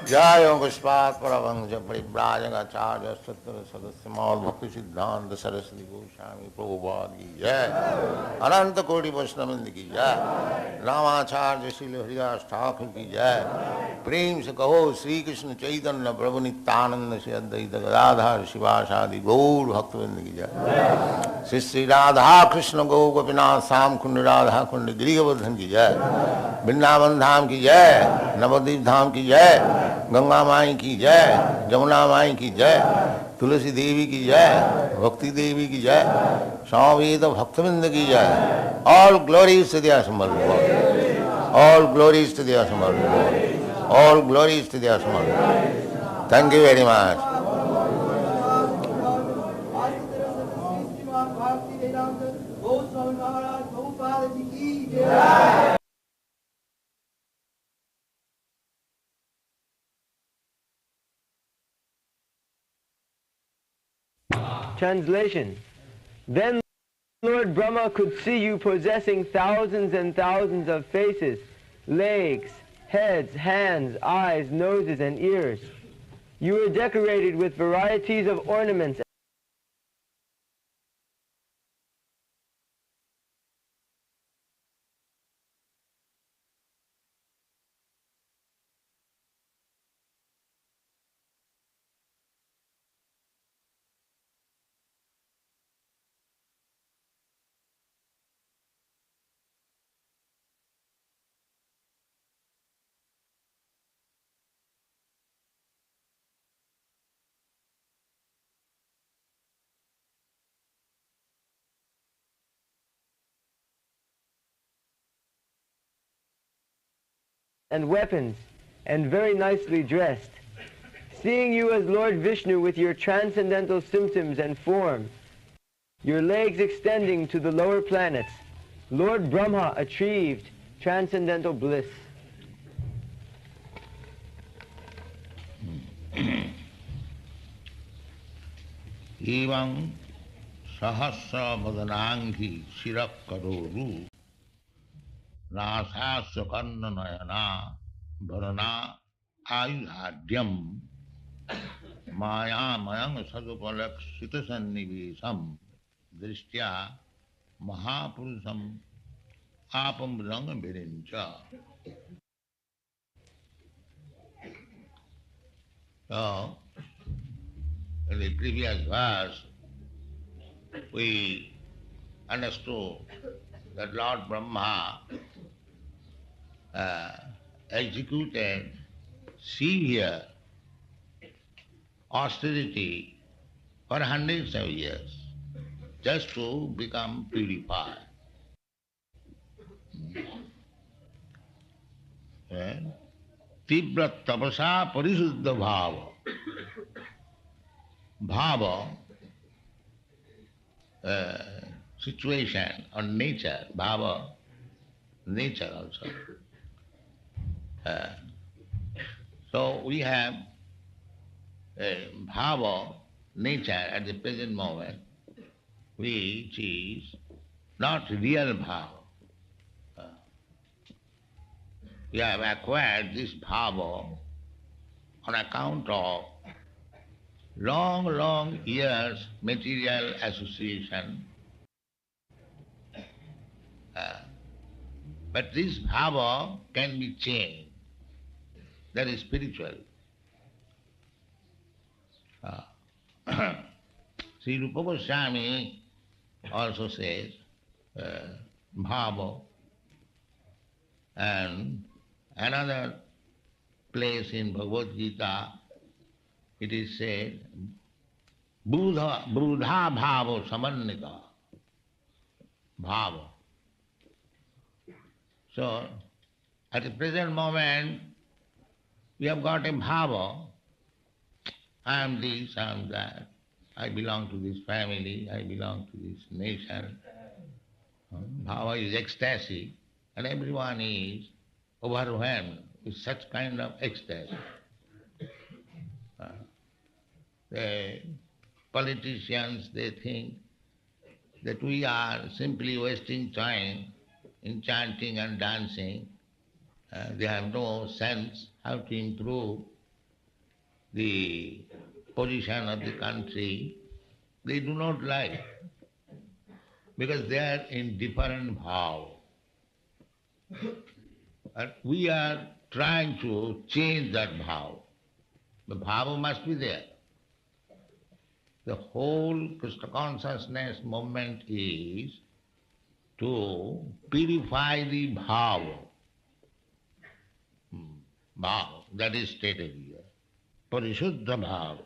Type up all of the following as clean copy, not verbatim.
जय पुष्पात् परमहंस परिव्राजकाचार्य सत्र सदस्य मौल भक्ति सिद्धांत सरस्वती गोस्वामी प्रभुपाद की जय। अनंत कोटि वैष्णववृंद की जय। रामाचार्य श्रील हरिदास ठाकुर की जय। प्रेम से कहो श्री कृष्ण चैतन्य प्रभु नित्यानंद श्री अद्वैत गदाधर शिवासादि गौर भक्तवृंद की जय। श्री श्री राधा कृष्ण गौ गोपीनाथ श्याम कुंड राधा कुंड गिरिवर्धन की जय। वृंदावन धाम की जय। नवद्वीप धाम की जय। गंगा माई की जय। जमुना माई की जय। तुलसी देवी की जय। भक्ति देवी की जय। समवेत भक्तवृंद की जय। ऑल ग्लोरीज टू द असमर lord. All glories to the असमर lord. All glories to the असमर lord. Thank you very much. Translation. Then Lord Brahma could see you possessing thousands and thousands of faces, legs, heads, hands, eyes, noses, and ears. You were decorated with varieties of ornaments and weapons, and very nicely dressed. Seeing you as Lord Vishnu with your transcendental symptoms and form, your legs extending to the lower planets, Lord Brahma achieved transcendental bliss. Evam sahasra vadananghi shirak karoru nasasya kanna nayana bharana ayudhadyam maya mayang sadupalaksita sannivesam drishtya mahapurusam apamranga virincha. So, in the previous verse, we understood that Lord Brahma executed severe austerity for hundreds of years just to become purified. Tibra tapasa parisuddha bhava. Bhava, situation or nature, bhava, nature also. So we have bhava, nature at the present moment, which is not real bhava. Uh, we have acquired this bhava on account of long, long years material association. Uh, but this bhava can be changed. That is spiritual. Sri Rupa Goswami also says bhava, and another place in Bhagavad Gita it is said Buddha bhava samannita bhava. So at the present moment we have got a bhava. I am this, I am that. I belong to this family, I belong to this nation. Bhava is ecstasy, and everyone is overwhelmed with such kind of ecstasy. The politicians, they think that we are simply wasting time in chanting and dancing. They have no sense how to improve the position of the country. They do not like, because they are in different bhav. And we are trying to change that bhav. The bhava must be there. The whole Krishna consciousness movement is to purify the bhava. Bhava, that is stated here. Parishuddha bhava.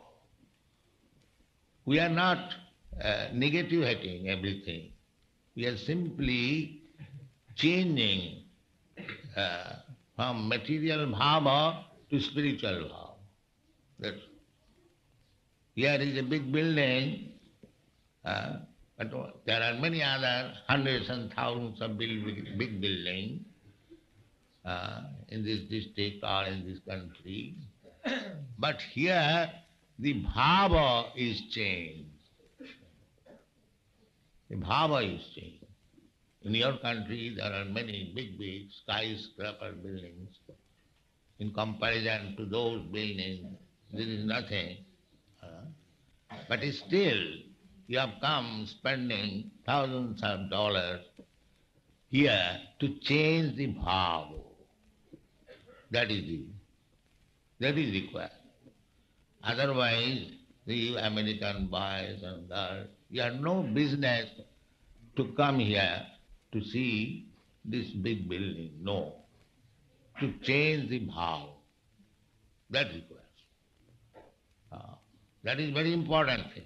We are not negativating everything. We are simply changing from material bhava to spiritual bhava. That's, here is a big building, but there are many other hundreds and thousands of big buildings in this district or in this country. But here the bhava is changed. The bhava is changed. In your country there are many big skyscraper buildings. In comparison to those buildings, there is nothing. But still, you have come spending thousands of dollars here to change the bhava. That is required. Otherwise, the American boys and girls, you have no business to come here to see this big building. No. To change the bhava. That requires. That is very important thing.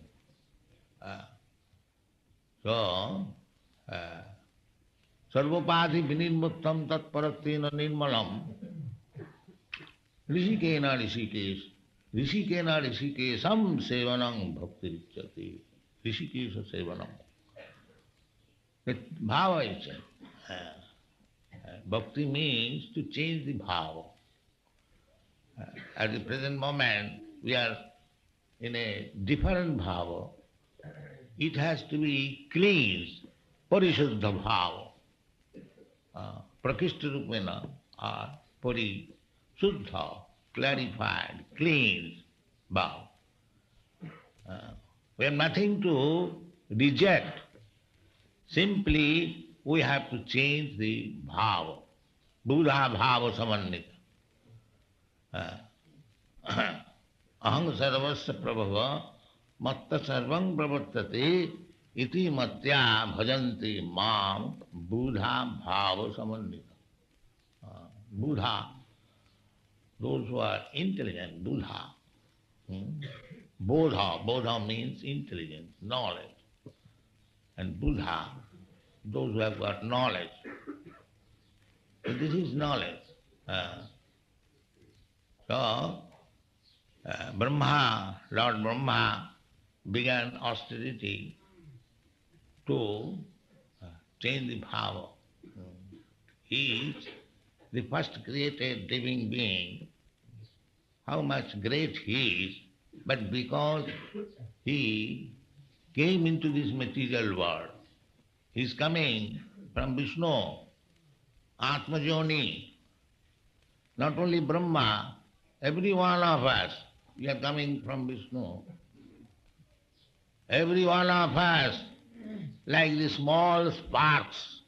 Sarvopati vinirmuktam tat parattena nirmalam rishikena rishikesam sevanam bhakti richati. Rishikesha sevanam. That bhava is changed. Bhakti means to change the bhava. At the present moment, we are in a different bhava. It has to be cleansed, parishuddha bhava. Prakishta rupena or parishuddha, clarified, cleansed bhava. We have nothing to reject. Simply we have to change the bhava. Buddha bhava samannita. Aham sarvasya prabhava matta sarvam pravartate iti matya bhajanti mam buddha bhava samannita. Buddha, those who are intelligent, Buddha. Bodha means intelligence, knowledge. And Buddha, those who have got knowledge. So this is knowledge. Brahma, Lord Brahma began austerity to change the bhava. He is the first created living being. How much great he is, But because he came into this material world, he is coming from Vishnu, Atmajoni, not only Brahma, every one of us, we are coming from Vishnu. Every one of us, like the small sparks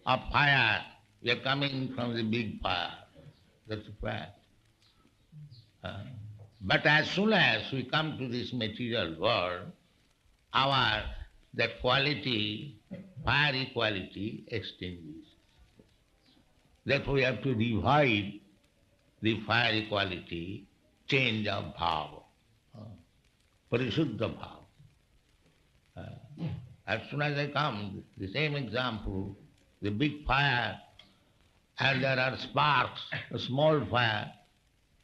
of fire, we are coming from the big fire. That's a fact. But as soon as we come to this material world, our that quality, fiery quality, extinguishes. Therefore we have to revive the fiery quality, change of bhava, parisuddha bhava. As soon as I come, the same example, the big fire, and there are sparks, a small fire.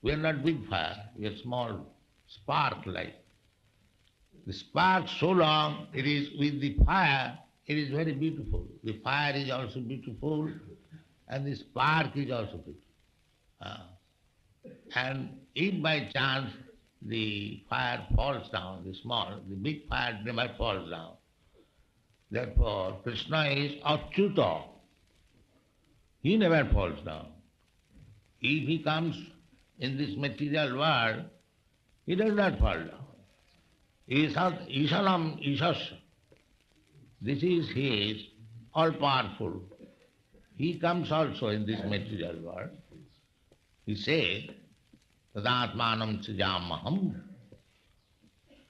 We are not big fire, we are small spark like. The spark so long it is with the fire, it is very beautiful. The fire is also beautiful and the spark is also beautiful. And if by chance the fire falls down, the big fire never falls down. Therefore Krishna is achyuta. He never falls down. If he comes in this material world, he does not fall down. Ishanam Ishasya. This is his all-powerful. He comes also in this material world. He says, Tadatmanam sijamaham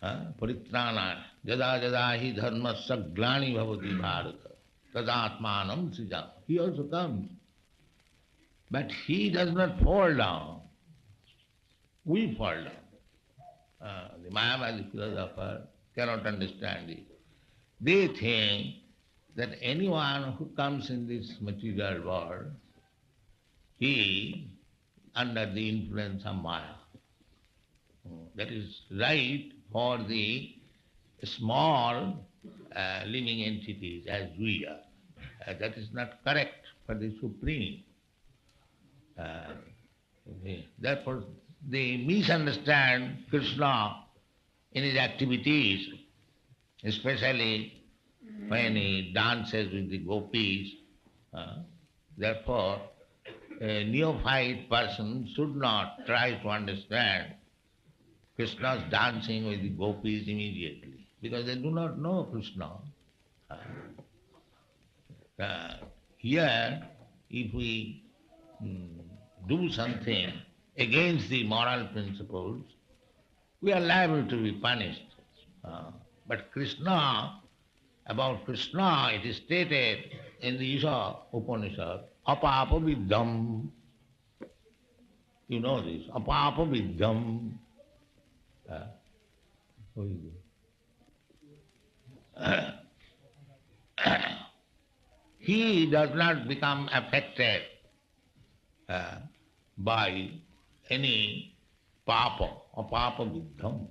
paritrana jada jada hi dharmasya glani bhavati bharata tadatmanam sijam. He also comes. But he does not fall down. We fall down. The Mayapur philosopher cannot understand it. They think that anyone who comes in this material world, he under the influence of Maya. That is right for the small living entities as we are. That is not correct for the Supreme. Therefore, they misunderstand Krishna in his activities, especially when he dances with the gopis. Therefore, a neophyte person should not try to understand Krishna's dancing with the gopis immediately, because they do not know Krishna. Here, if we do something against the moral principles, we are liable to be punished. But Krishna, about Krishna, it is stated in the Isha Upanishad, apapa viddham. You know this, apapa viddham. He does not become affected by any papa or papa viddham.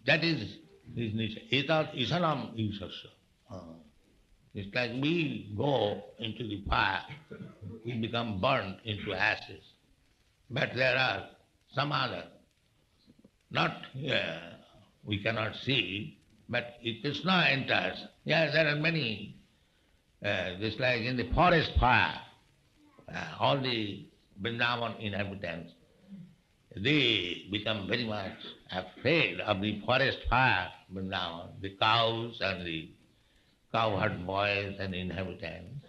That is his nature. Etat isanam isasya. It's like we go into the fire, we become burnt into ashes. But there are some other, not we cannot see, but if Krishna enters, yes, there are many, just like in the forest fire, all the Vrindavan inhabitants, they become very much afraid of the forest fire, Vrindavan, the cows and the cowherd boys and inhabitants.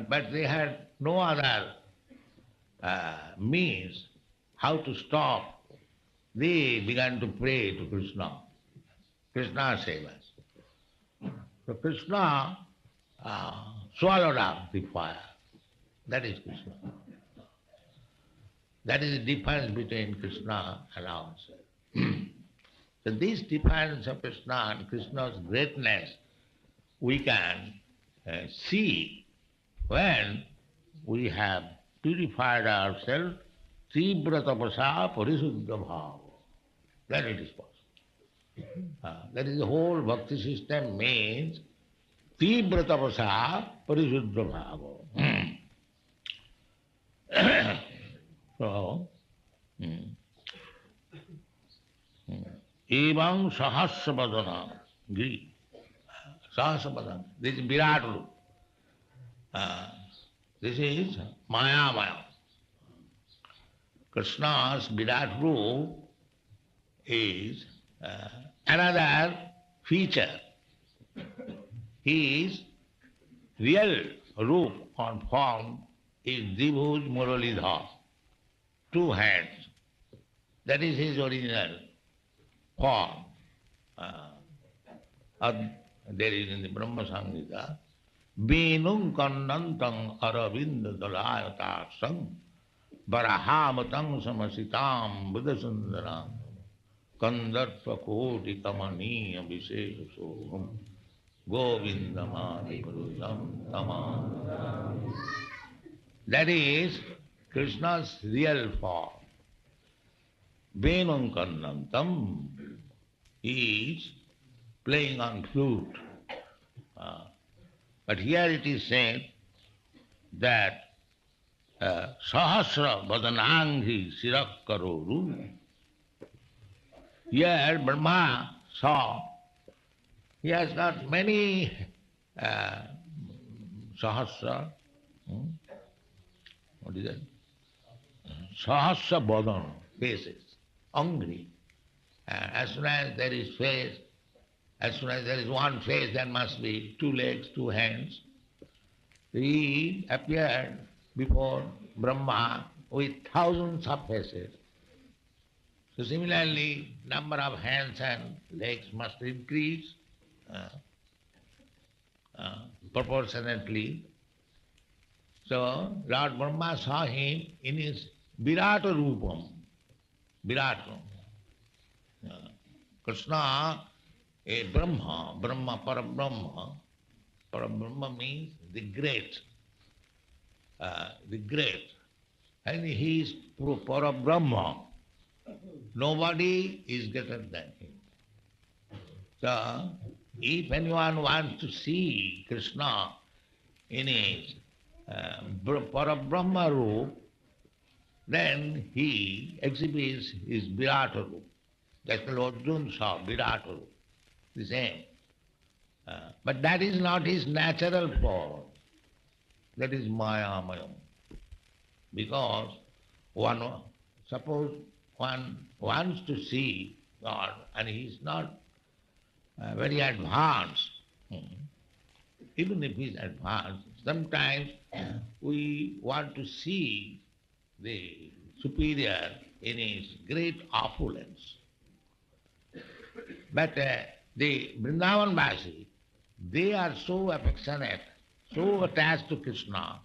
But they had no other means how to stop. They began to pray to Krishna. Krishna save us. So Krishna swallowed up the fire. That is Krishna. That is the difference between Krishna and ourselves. So this difference of Krishna and Krishna's greatness we can see when we have purified ourselves, tibra tapasa parisuddha bhava. Then it is possible. That is the whole bhakti system means tibra tapasa parisuddha bhava. So, Evam Sahasravadana Giri. Sahasravadana. This is Virat Rup. This is Maya. Krishna's Virat Rup is another feature. His real roop or form is Dvibhuj Muralidhar, two hands. That is his original form. There is in the Brahma Samhita, Venum Kandantang Aravinda Dalayataksam Barahamatang Samasitam Buddhasundaram Kandarpa Koti Kamaniya Viseshoham Govindamani Purusam Tamam. That is Krishna's real form. Venum Kandantam is playing on flute. But here it is said that Sahasra Vadananghi Sirakkaroru. Here Brahma saw he has got many Sahasra. What is that? Sahasra Vadan faces, angry. As soon as there is face, as soon as there is one face, there must be two legs, two hands. He appeared before Brahma with thousands of faces. So similarly, number of hands and legs must increase proportionately. So Lord Brahma saw him in his Virata Rupam. Virata. Krishna is Brahma, Brahma Parabrahma. Parabrahma means the great. And he is Parabrahma. Nobody is greater than him. So, if anyone wants to see Krishna in his Parabrahma Roop, then he exhibits his Virata Roop. That's the Lord Arjuna saw, Virata Roop, the same. But that is not his natural form. That is Mayamayam. Because suppose one wants to see God and he is not very advanced, even if he is advanced, sometimes we want to see the superior in his great opulence. But the Vrindavan-vasi, they are so affectionate, so attached to Krishna,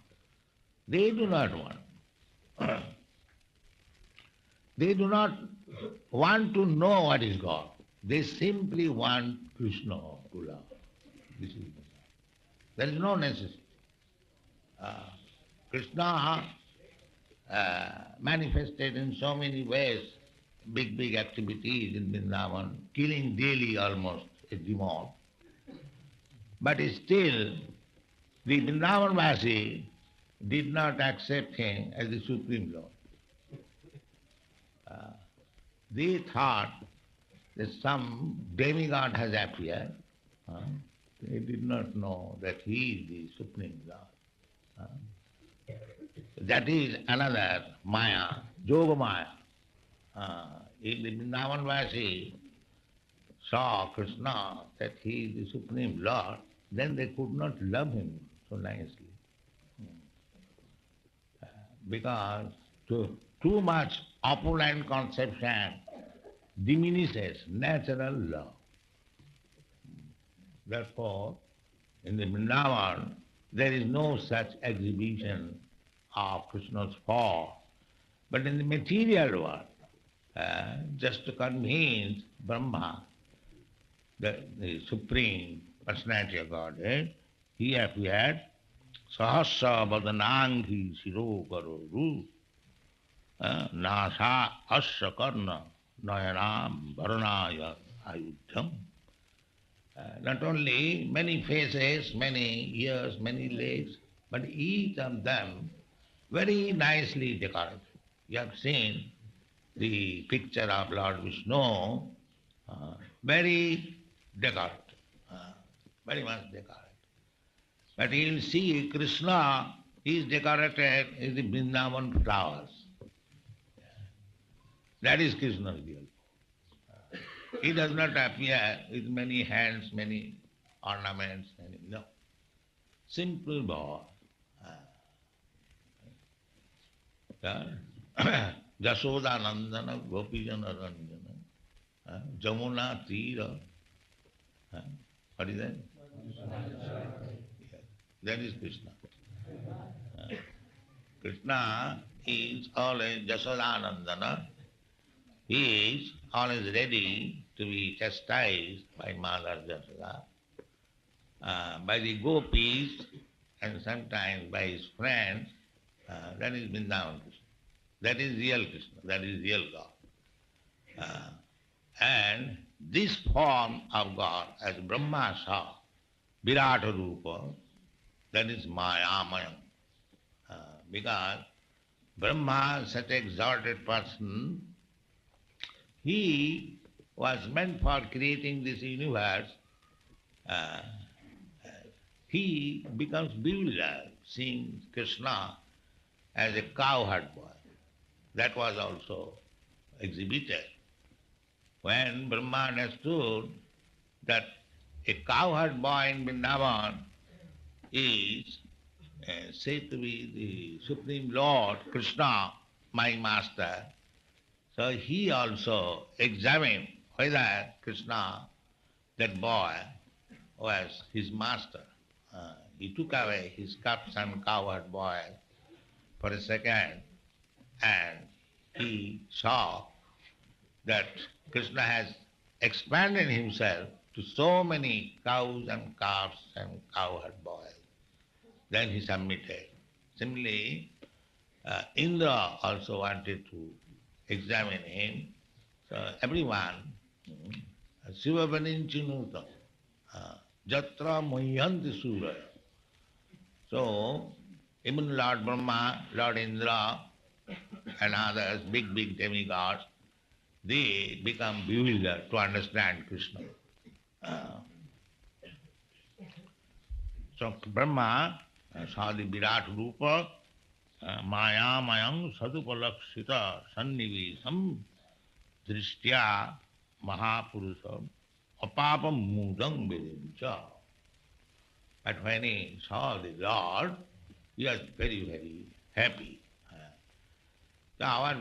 they do not want. They do not want to know what is God. They simply want Krishna to love. This is the There is no necessity. Krishna manifested in so many ways, big activities in Vrindavan, killing daily almost a demon. But still, the Vrindavan-vasi did not accept him as the Supreme Lord. They thought that some demigod has appeared. They did not know that he is the Supreme Lord. That is another Maya, Yoga Maya. If the Vrindavan-vasi saw Krishna that he is the Supreme Lord, then they could not love him so nicely. Because too much opulent conception diminishes natural love. Therefore, in the Vrindavan, there is no such exhibition of Krishna's form. But in the material world, just to convince Brahma, the Supreme Personality of Godhead, he appeared Sahasra Vadananghi Shiro Karoru Nasa Asya Karna Nayanam Varanaya Ayudhyam. Not only many faces, many ears, many legs, but each of them very nicely decorated. You have seen the picture of Lord Vishnu, very decorated, uh, very much decorated. But you will see Krishna is decorated in the Vrindavan flowers. That is Krishna's real. He does not appear with many hands, many ornaments, no. Simple boy. Jasoda Nandana Gopijana Ranjana Jamuna Tira. What is that? Yes. That is Krishna. Krishna is always Jasodanandana. He is always ready to be chastised by Mother Jasoda, by the gopis, and sometimes by his friends. That is Vrindavan Krishna. That is real Krishna. That is real God. And this form of God, as Brahma saw, Virata Rupa, that is Mayamaya. Because Brahma, such an exalted person, he was meant for creating this universe. He becomes bewildered seeing Krishna as a cowherd boy. That was also exhibited. When Brahma understood that a cowherd boy in Vrindavan is said to be the Supreme Lord, Krishna, my master, so he also examined whether Krishna, that boy, was his master. He took away his cups and cowherd boy for a second, and he saw that Krishna has expanded himself to so many cows and calves and cowherd boys. Then he submitted. Similarly, Indra also wanted to examine him. So everyone, Sivavaninchinuta, Jatra Muhyanti Suraya. So even Lord Brahma, Lord Indra, and others, big demigods, they become bewildered to understand Krishna. So Brahma saw the Virat Rupa, Maya Mayang Sadupalakshita Sannivisam Drishtya Mahapurusam Apapam Mudang Vedincha. But when he saw the Lord, he was very happy. So our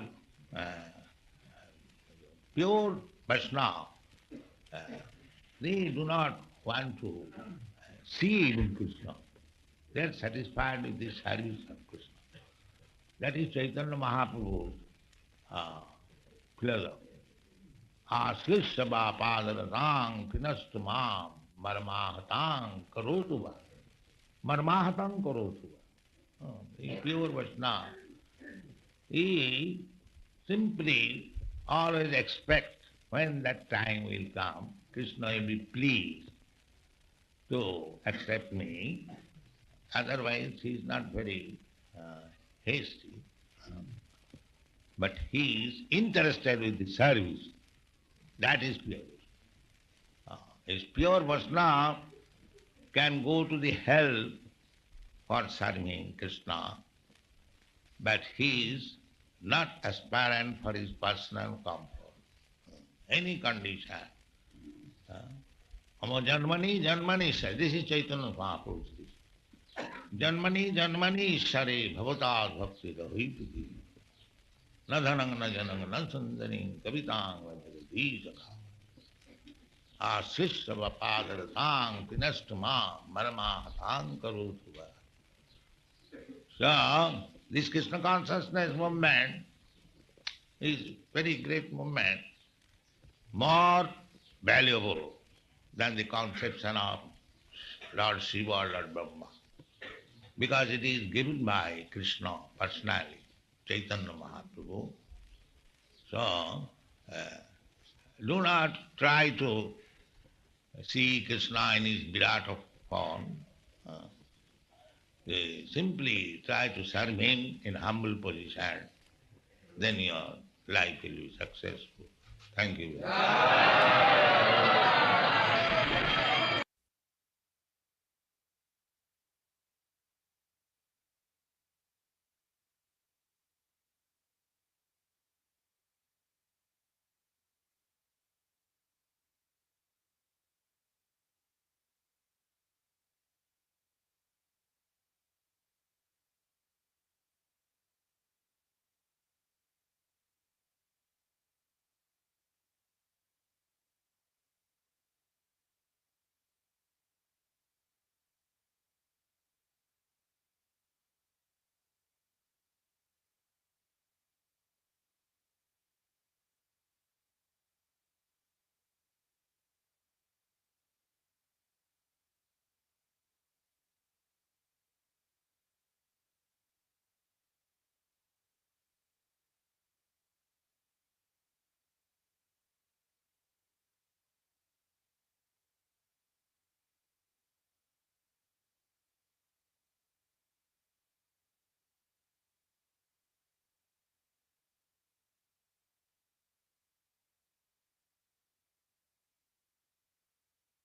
pure Vaishnava, they do not want to see even Krishna. They are satisfied with the service of Krishna. That is Chaitanya Mahaprabhu's philosophy. Aslishya padarang pinastumam marmahatang karotuva. Marmahatang karotuva. The pure Vaishnava, he simply always expect when that time will come, Krishna will be pleased to accept me. Otherwise, he is not very hasty. But he is interested with the service. That is pure. His pure Vaishnava can go to the hell for serving Krishna, but he is not aspirant for his personal comfort. Any condition. Amo janmani janmani ishare. This is Chaitanya Mahaprabhu's teaching. Janmani janmani ishare bhavatad bhakti rahiti. Na dhanang na janang na sundaring kavitang vajradijaka. Asishya vapadarasang pinastuma maramahatang karotuva. So, this Krishna consciousness movement is very great movement, more valuable than the conception of Lord Shiva or Lord Brahma, because it is given by Krishna personally, Chaitanya Mahaprabhu. So, do not try to see Krishna in his Virata form. Simply try to serve him in humble position. then your life will be successful. Thank you.